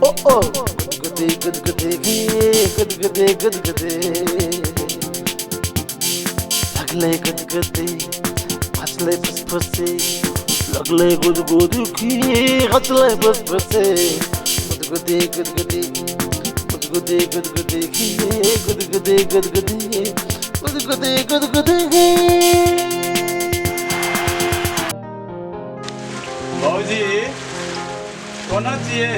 Oh, good, लगले गदगदे हंसले बस बसे लगले गुदगुद की हंसले बस बसे गुदगुदे गुदगुदे गुदगुदे गुदगुदे की गुदगुदे गुदगुदे गुदगुदे गुदगुदे भाजी कौन चाहिए?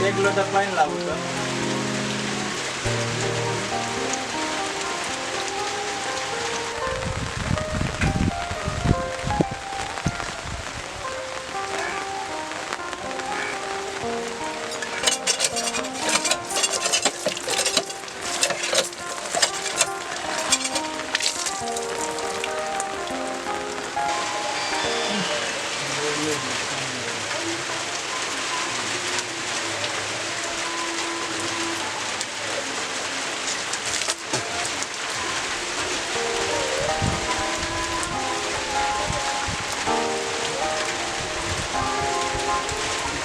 एक लोटा पानी लाओ तो।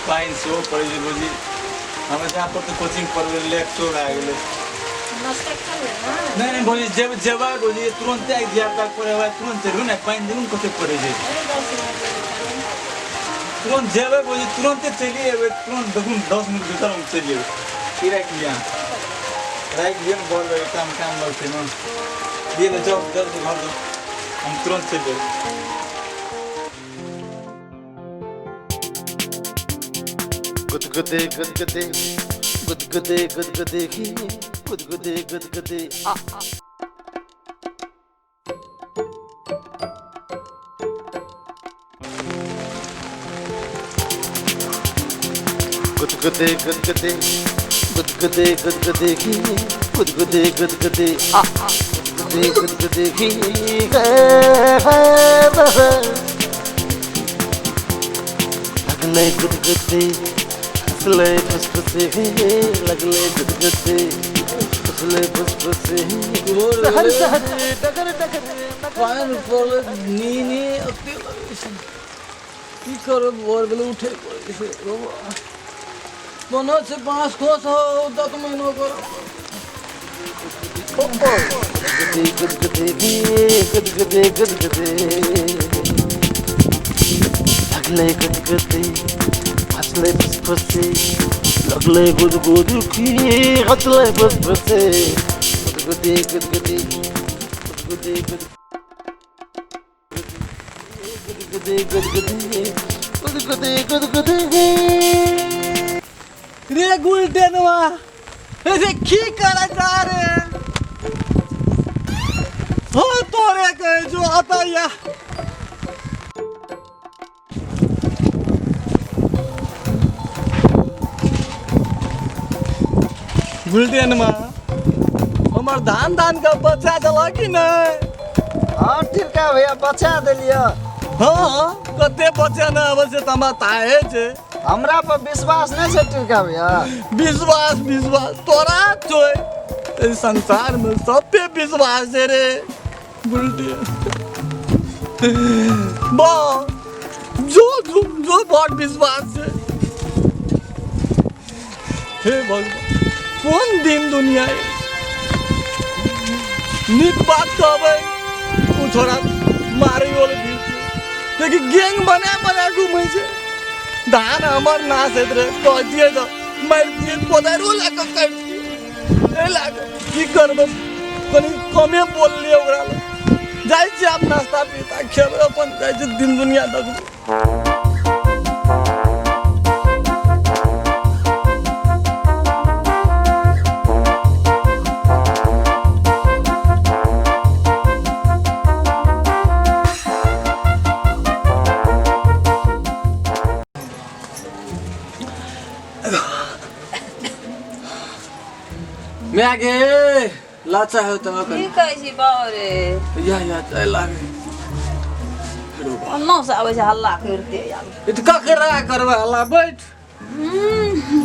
पाइन से वो पढ़े जो बोली हमें जहाँ पर तो कोचिंग पर वो लेक्चर आ गए नहीं बोली जब बोली तुरंत एक दिया तक पढ़े हुआ तुरंत चलूँ ना पाइन दूँ कोचिंग पढ़े जो तुरंत जब बोली तुरंत चलिए वे तुरंत 10 मिनट भीतर हम चलिए फिर एक लिया बोल रहे काम लगते ना ये ना जब जल्दी घर दो हम तुरंत चलिए गुदगुदे गुदगुदे गुदगुदे गुदगुदे की गुदगुदे गुदगुदे गुदगुदे गुदगुदे गुदगुदे गुदगुदे की गुदगुदे गुदगुदे गुदगुदे गुदगुदे की लगले गुदगुदे लगले फुसफुसे लगले गुदगुदे लगले फुसफुसे सहर सहर डगर डगर पान पर नी अति की करो बोर गले उठे इसे दोनों से 5 खोस हो 10 महीनों को गुदगुदे गुदगुदे गुदगुदे लगले गुदगुदे हंसले बस बसे लगले गुदगुद की हंसले बस बसे गुदगुदे गुदगुदे गुदगुदे गुदगुदे गुदगुदे गुदगुदे गुदगुदे रे गुलटेनवा ऐसे की करा जा रे हो तोरे के जो आता या गुलटेनवा हमार धान का बच्चा चला कि नहीं हाँ ठीक है भैया बचा दिलियो हाँ कते बच्चा न अवश्य तमा ताए छे हमरा पर विश्वास नहीं है ठीक है भैया विश्वास तोरा छोय इस संसार में सब पे विश्वास है रे बुलटे बा जो बहुत विश्वास है हे भगवान कौन दिन दुनिया है निक बात तो भाई तू थोड़ा मारे वाले लेकिन गैंग बना घूमे से धान हमार नाश है रे कह दिए तो मर दिए पदारो लाग कर ए लाग की करब कनी कमे बोल लिए ओकरा जाय छी आप नाश्ता पीता खेब अपन जाय छी दिन दुनिया देख मैं आगे लाचा है तो की कैसी बारे या चाय लागे अन्ना से आवे से हल्ला करते यार इत का कर रहा करवा हल्ला बैठ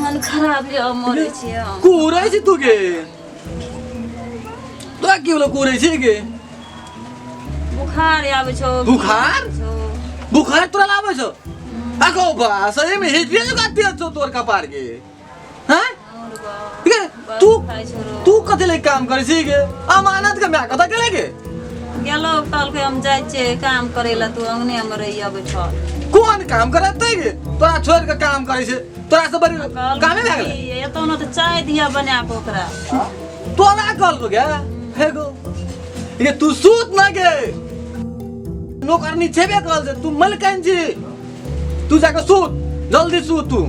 मन खराब ले मरे छी कुरे छी तू के तो की बोल कुरे छी के बुखार आवे छो बुखार? बुखार तोरा लावे छो आको बा सही में हिजबे जो गाती छो तोर कपार के हैं ठीक है तू कथि ले काम करे छी के अमानत के मैं कथा केले के गेलो कल के हम जाय छे काम करेला तू अंगने में रहिया बैठल कौन काम करते के तोरा छोड़ के काम करे छे तोरा से बड़ी कामे भए गेले ये तो न तो चाय दिया बना के ओकरा तोरा कल को गया हे गो ये तू सूत ना के नौकरनी छेबे कल से तू मलकन जी तू जाके सूत जल्दी सूत तू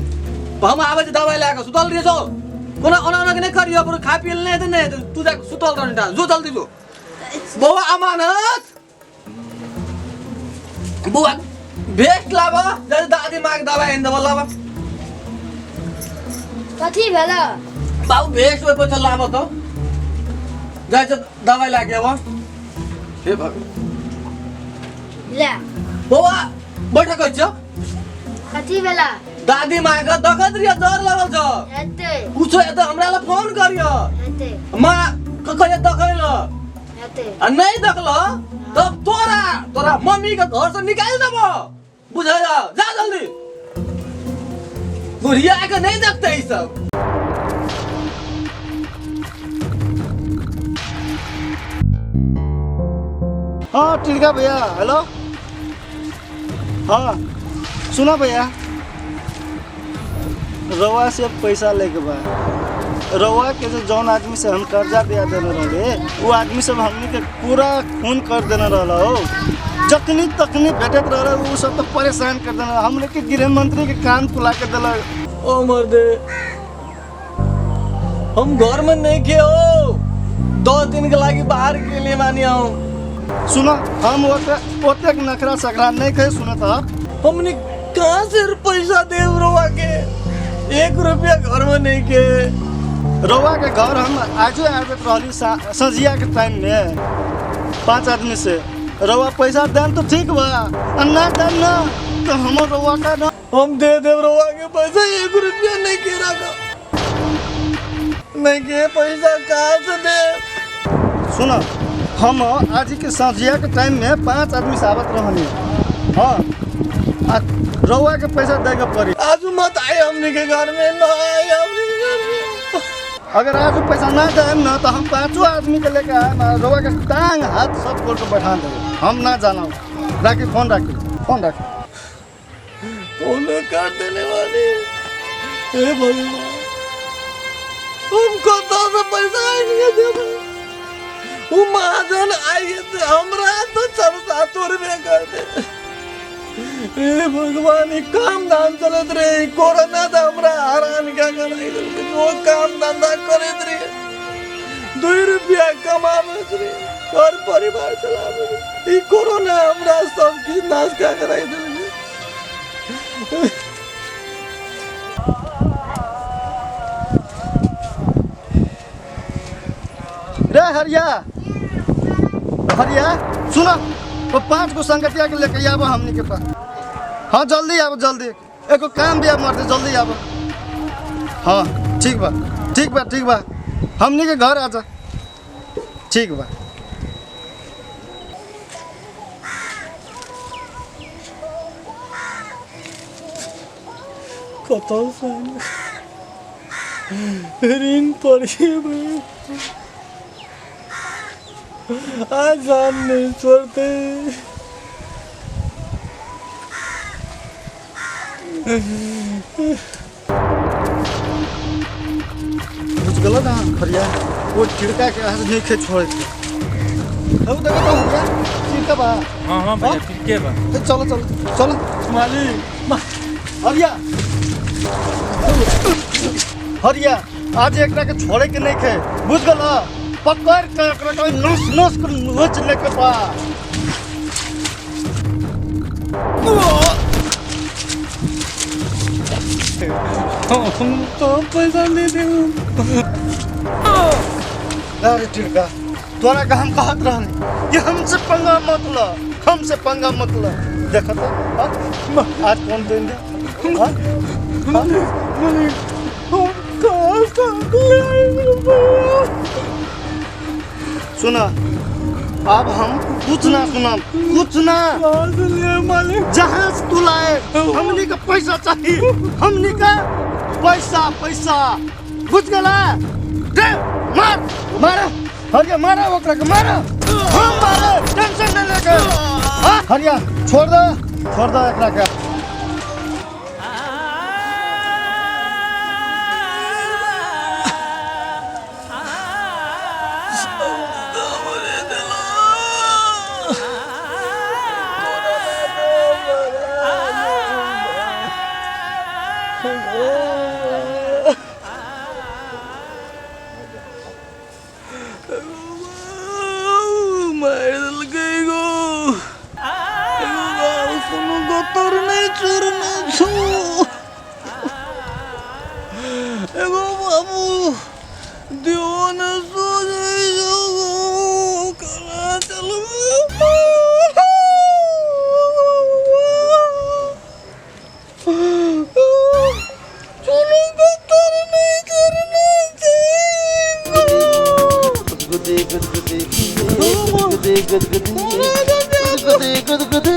हम आवे दवाई लाके सुतल रही छौ कोना ओना नहीं करियो पर खा पी ले नहीं तू जाके सुतल रहनी डाल जो जल्दी जो बुआ अमानत बुआ भेट लावा जल्दी दादी मां के दवाई इंद लावा कथी भेला बाबू भेट पे पछल लावा तो जाय छ दवाई लाके आवा हे भगवान ले बुआ बैठ कह छ कथी भेला दादी मां के दखत रिया डर लागल छ हेते कुछो ए त हमरा ला फोन करियो हेते मां ककय दखैल हेते आ नहीं देखलो तब तोरा मम्मी के घर से निकाल देबो बुझा जा जल्दी बुढ़िया के नहीं देखते ई सब हाँ टिलका भैया हेलो हाँ सुना भैया रवा से पैसा लेके बा रवा के जो जौन आदमी से हम कर्जा दिया देने रहे वो आदमी सब हमनी के पूरा खून कर देने रहा हो जखनी तखनी भेटत रहा वो सब तो परेशान कर देना हमने के गृह मंत्री के कान खुला के दिला ओ मर्दे हम घर में नहीं के हो 2 दिन के लागी बाहर के लिए मानी आओ सुनो हम ओते नखरा सकरा नहीं कहे सुना था हमने कहाँ से पैसा दे रवा के 1 रुपया घर में नहीं के रवा के घर हम आजे आबे रहली संजिया के टाइम में 5 आदमी से रवा पैसा देन तो ठीक बा अन्ना देन ना तो हम रवा का ना हम दे दे रवा के पैसा 1 रुपया नहीं के रखा नहीं के पैसा कहाँ से दे सुनो हम आज के संजिया के टाइम में 5 आदमी से आवत रहनी हाँ रवा के पैसा देगा पड़ी आज मत आए हमने के घर में ना आए हमने के घर में अगर आज पैसा ना देम ना तो हम 5 आदमी के लेके आए रवा के टांग हाथ सब खोल के बैठा दे हम ना जाना राखी फोन राखी फोन काट देने वाले हे भगवान हमको तो पैसा ही नहीं दे वो महाजन आए थे हमरा तो 7 रुपया कर दे हे भगवान ये काम धाम चलत रहे कोरोना तो हमरा हैरान क्या कर वो काम धंधा करे रे 2 रुपया कमावे रे और परिवार चलावे ये कोरोना हमरा सब की नाश क्या कराई दे रे हरिया हरिया सुनो वो 5 गो संगतिया के लेके आबो हमनी के पास हाँ जल्दी आबो जल्दी एको काम भी मरते जल्दी आबो हाँ ठीक बा हमनी के घर आजा ठीक बा कत ऋण पड़ी आज हम नहीं छोड़ते बुझ गलो ना हरिया वो चिड़का के हाथ नहीं खे छोड़े थे अब देखो तो हो गया चिड़का बा हाँ भैया ठीक है बा चलो मालिक हरिया आज एकरा के छोड़े के नहीं खे बुझ गलो पकड़ के एकरा के नस कर नोच लेके बा हम तो पैसा नहीं देंगे अरे चिड़का तोरा का हम कहत रहनी कि हमसे पंगा मत लो देखो तो आज कौन दिन दे सुना अब हम कुछ ना सुनम, कुछ ना। मालिक जहाज तुलाए हमनी का पैसा चाहिए, हमनी का पैसा पैसा, बुझ गला? दे मार मारा हरिया, मारा ओकरा के मारा, हम मारे, टेंशन न लेके। हाँ हरिया छोड़ दे एकरा के। good.